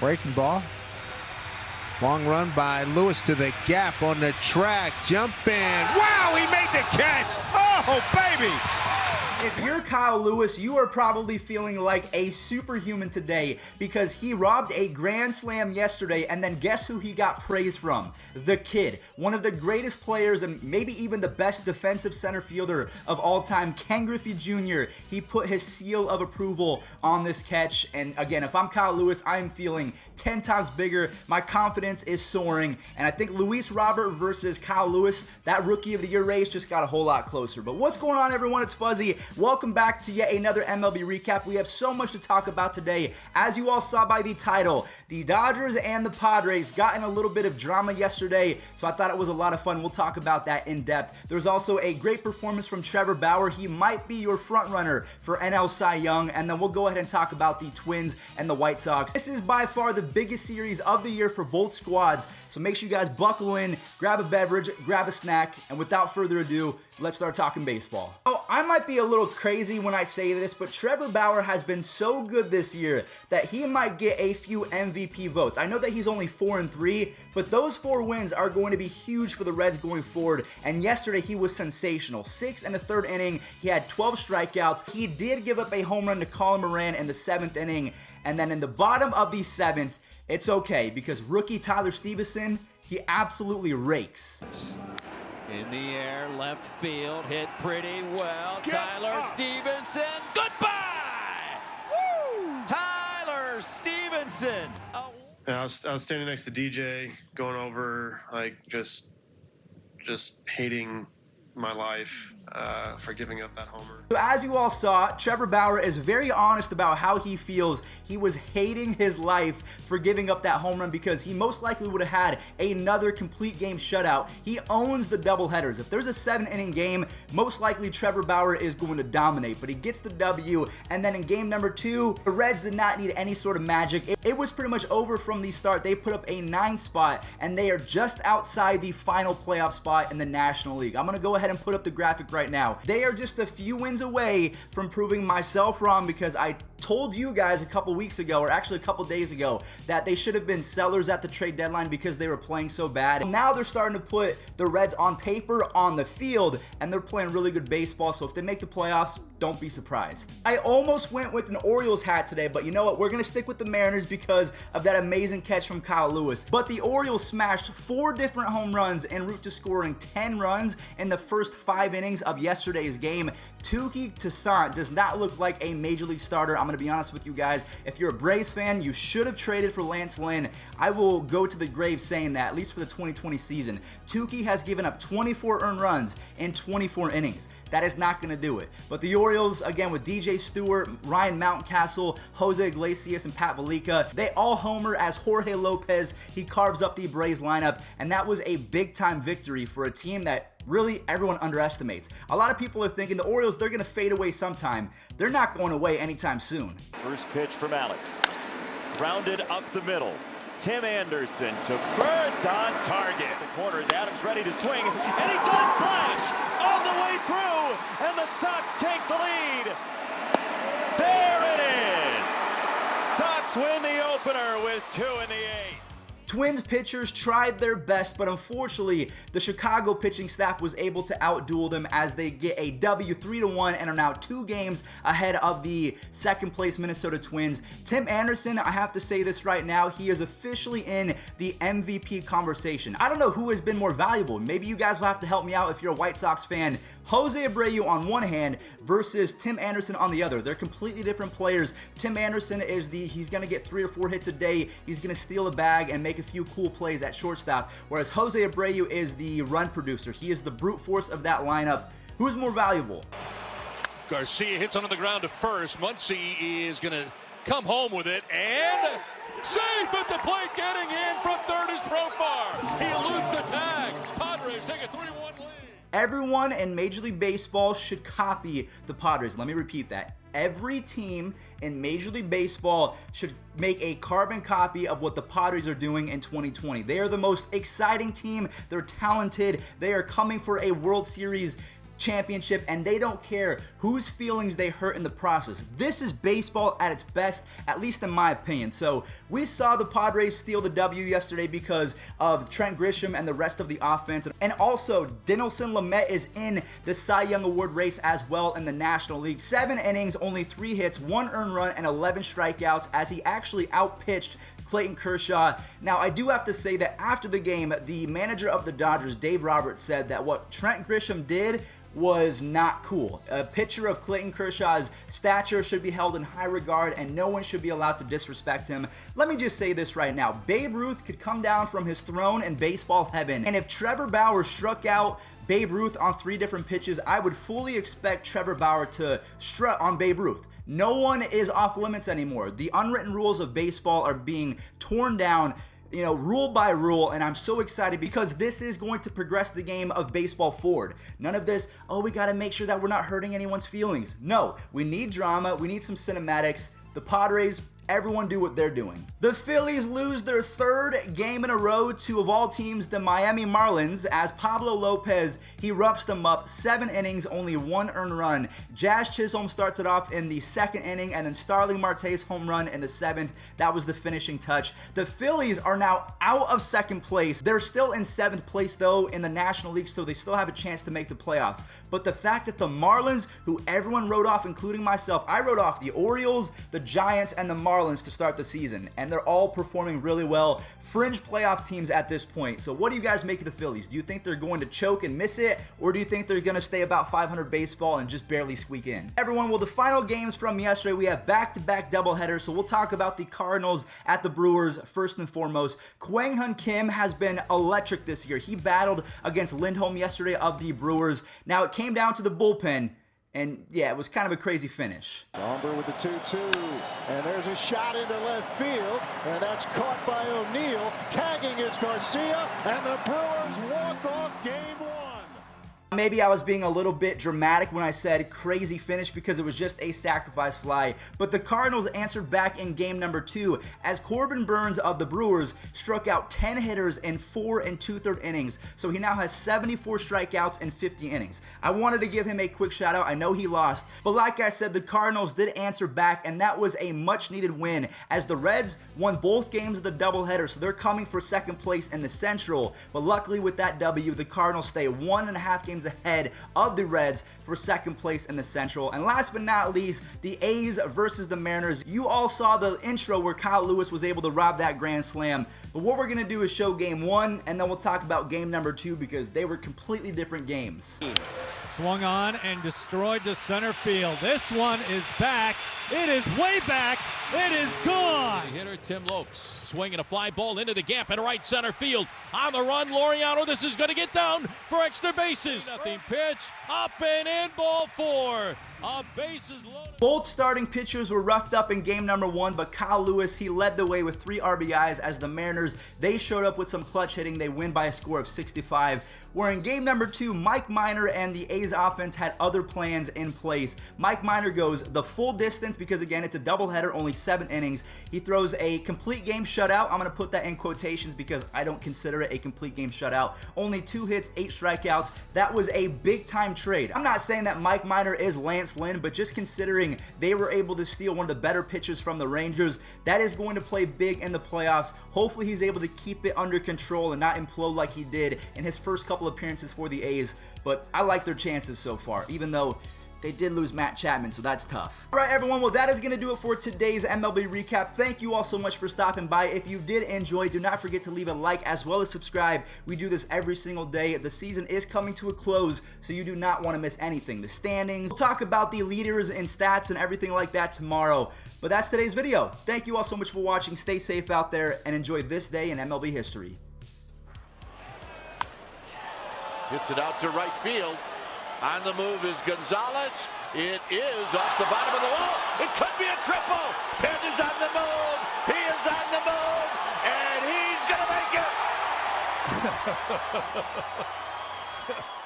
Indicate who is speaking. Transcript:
Speaker 1: Breaking ball. Long run by Lewis to the gap on the track. Jumping. Wow, he made the catch. Oh, baby.
Speaker 2: If you're Kyle Lewis, you are probably feeling like a superhuman today because he robbed a grand slam yesterday, and then guess who he got praise from? The kid. One of the greatest players and maybe even the best defensive center fielder of all time, Ken Griffey Jr. He put his seal of approval on this catch, and again, if I'm Kyle Lewis, I'm feeling 10 times bigger. My confidence is soaring, and I think Luis Robert versus Kyle Lewis, that Rookie of the Year race just got a whole lot closer. But what's going on, everyone? It's Fuzzy. Welcome back to yet another MLB recap. We have so much to talk about today. As you all saw by the title, the Dodgers and the Padres got in a little bit of drama yesterday, so I thought it was a lot of fun. We'll talk about that in depth. There's also a great performance from Trevor Bauer. He might be your front runner for NL Cy Young, and then we'll go ahead and talk about the Twins and the White Sox. This is by far the biggest series of the year for both squads, so make sure you guys buckle in, grab a beverage, grab a snack, and without further ado, let's start talking baseball. Oh, I might be a little crazy when I say this, but Trevor Bauer has been so good this year that he might get a few MVP votes. I know that he's only 4-3, but those 4 wins are going to be huge for the Reds going forward, and yesterday he was sensational. 6 1/3 inning, he had 12 strikeouts. He did give up a home run to Colin Moran in the 7th inning, and then in the bottom of the 7th, it's okay because rookie Tyler Stevenson, he absolutely rakes.
Speaker 3: In the air, left field, hit pretty well. Tyler Stevenson, goodbye! Woo! Tyler Stevenson. Oh.
Speaker 4: I was standing next to DJ, going over like just hating my life for giving up that homer.
Speaker 2: So as you all saw, Trevor Bauer is very honest about how he feels. He was hating his life for giving up that home run because he most likely would have had another complete game shutout. He owns the doubleheaders. If there's a 7-inning game, most likely Trevor Bauer is going to dominate, but he gets the W, and then in game number 2, the Reds did not need any sort of magic. It was pretty much over from the start. They put up a 9 spot, and they are just outside the final playoff spot in the National League. I'm going to go ahead and put up the graphic right now. They are just a few wins away from proving myself wrong because I told you guys a couple weeks ago, or actually a couple days ago, that they should have been sellers at the trade deadline because they were playing so bad. Now they're starting to put the Reds on paper, on the field, and they're playing really good baseball, so if they make the playoffs, don't be surprised. I almost went with an Orioles hat today, but you know what? We're going to stick with the Mariners because of that amazing catch from Kyle Lewis. But the Orioles smashed 4 different home runs en route to scoring 10 runs in the first 5 innings of yesterday's game. Touki Toussaint does not look like a major league starter. I'm going to be honest with you guys. If you're a Braves fan, you should have traded for Lance Lynn. I will go to the grave saying that, at least for the 2020 season. Touki has given up 24 earned runs in 24 innings. That is not going to do it. But the Orioles, again, with DJ Stewart, Ryan Mountcastle, Jose Iglesias, and Pat Velika, they all homer as Jorge Lopez, he carves up the Braves lineup, and that was a big-time victory for a team that really everyone underestimates. A lot of people are thinking the Orioles, they're going to fade away sometime. They're not going away anytime soon.
Speaker 5: First pitch from Alex. Grounded up the middle. Tim Anderson to first on target. The corner is Adams ready to swing, and he does slash on the way through, and the Sox take the lead. There it is. Sox win the opener with 2 in the 8th.
Speaker 2: Twins pitchers tried their best, but unfortunately, the Chicago pitching staff was able to outduel them as they get a W 3-1 and are now 2 games ahead of the second place Minnesota Twins. Tim Anderson, I have to say this right now, he is officially in the MVP conversation. I don't know who has been more valuable. Maybe you guys will have to help me out if you're a White Sox fan. Jose Abreu on one hand versus Tim Anderson on the other. They're completely different players. Tim Anderson is he's going to get 3 or 4 hits a day. He's going to steal a bag and make a few cool plays at shortstop, whereas Jose Abreu is the run producer. He is the brute force of that lineup. Who's more valuable?
Speaker 6: Garcia hits onto the ground to first. Muncy is going to come home with it, and safe at the plate, getting in from third is Profar. He eludes the tag. Padres take a 3-1 lead.
Speaker 2: Everyone in Major League Baseball should copy the Padres. Let me repeat that. Every team in Major League Baseball should make a carbon copy of what the Padres are doing in 2020. They are the most exciting team. They're talented. They are coming for a World Series championship, and they don't care whose feelings they hurt in the process. This is baseball at its best, at least in my opinion. So we saw the Padres steal the W yesterday because of Trent Grisham and the rest of the offense. And also, Dinelson Lamet is in the Cy Young Award race as well in the National League. 7 innings, only 3 hits, 1 earned run, and 11 strikeouts as he actually outpitched Clayton Kershaw. Now, I do have to say that after the game, the manager of the Dodgers, Dave Roberts, said that what Trent Grisham did was not cool. A pitcher of Clayton Kershaw's stature should be held in high regard, and no one should be allowed to disrespect him. Let me just say this right now. Babe Ruth could come down from his throne in baseball heaven, and if Trevor Bauer struck out Babe Ruth on 3 different pitches, I would fully expect Trevor Bauer to strut on Babe Ruth. No one is off limits anymore. The unwritten rules of baseball are being torn down, rule by rule, and I'm so excited because this is going to progress the game of baseball forward. None of this, oh, we got to make sure that we're not hurting anyone's feelings. No, we need drama. We need some cinematics. The Padres, everyone do what they're doing. The Phillies lose their 3rd game in a row to, of all teams, the Miami Marlins, as Pablo Lopez, he roughs them up. 7 innings, only 1 earned run. Jazz Chisholm starts it off in the 2nd inning, and then Starling Marte's home run in the 7th. That was the finishing touch. The Phillies are now out of 2nd place. They're still in 7th place, though, in the National League, so they still have a chance to make the playoffs. But the fact that the Marlins, who everyone wrote off, including myself, I wrote off the Orioles, the Giants, and the Marlins to start the season, and they're all performing really well. Fringe playoff teams at this point. So what do you guys make of the Phillies? Do you think they're going to choke and miss it, or do you think they're going to stay about 500 baseball and just barely squeak in? Everyone, well, the final games from yesterday, we have back-to-back doubleheaders, so we'll talk about the Cardinals at the Brewers first and foremost. Kwang-Hyun Kim has been electric this year. He battled against Lindholm yesterday of the Brewers. Now, it came down to the bullpen, and yeah, it was kind of a crazy finish.
Speaker 7: Bomber with the 2-2, and there's a shot into left field, and that's caught by O'Neill. Tagging is Garcia, and the Brewers walk off game 1.
Speaker 2: Maybe I was being a little bit dramatic when I said crazy finish because it was just a sacrifice fly, but the Cardinals answered back in game number 2 as Corbin Burns of the Brewers struck out 10 hitters in 4 2/3 innings, so he now has 74 strikeouts in 50 innings. I wanted to give him a quick shout out. I know he lost, but like I said, the Cardinals did answer back, and that was a much needed win as the Reds won both games of the doubleheader, so they're coming for 2nd place in the Central, but luckily with that W, the Cardinals stay 1.5 games ahead of the Reds for 2nd place in the Central. And last but not least, the A's versus the Mariners. You all saw the intro where Kyle Lewis was able to rob that grand slam, but what we're going to do is show game 1, and then we'll talk about game number 2 because they were completely different games.
Speaker 8: Swung on and destroyed to center field. This one is back. It is way back. It is gone.
Speaker 9: Hitter Tim Lopes swinging a fly ball into the gap in right center field. On the run, Laureano. This is going to get down for extra bases. Nothing pitch. Up and in, ball 4. Bases loaded.
Speaker 2: Both starting pitchers were roughed up in game number 1, but Kyle Lewis, he led the way with 3 RBIs as the Mariners, they showed up with some clutch hitting. They win by a score of 65. Where in game number 2, Mike Minor and the A's offense had other plans in place. Mike Minor goes the full distance because, again, it's a doubleheader, only 7 innings. He throws a complete game shutout. I'm going to put that in quotations because I don't consider it a complete game shutout. Only 2 hits, 8 strikeouts. That was a big-time trade. I'm not saying that Mike Minor is Lance Lynn, but just considering they were able to steal one of the better pitchers from the Rangers, that is going to play big in the playoffs. Hopefully he's able to keep it under control and not implode like he did in his first couple appearances for the A's, but I like their chances so far, even though they did lose Matt Chapman, so that's tough. All right, everyone, well, that is going to do it for today's MLB recap. Thank you all so much for stopping by. If you did enjoy, do not forget to leave a like as well as subscribe. We do this every single day. The season is coming to a close, so you do not want to miss anything. The standings, we'll talk about the leaders and stats and everything like that tomorrow, but that's today's video. Thank you all so much for watching. Stay safe out there and enjoy this day in MLB history.
Speaker 3: Hits it out to right field. On the move is Gonzalez. It is off the bottom of the wall. It could be a triple. Penn is on the move. He is on the move. And he's going to make it.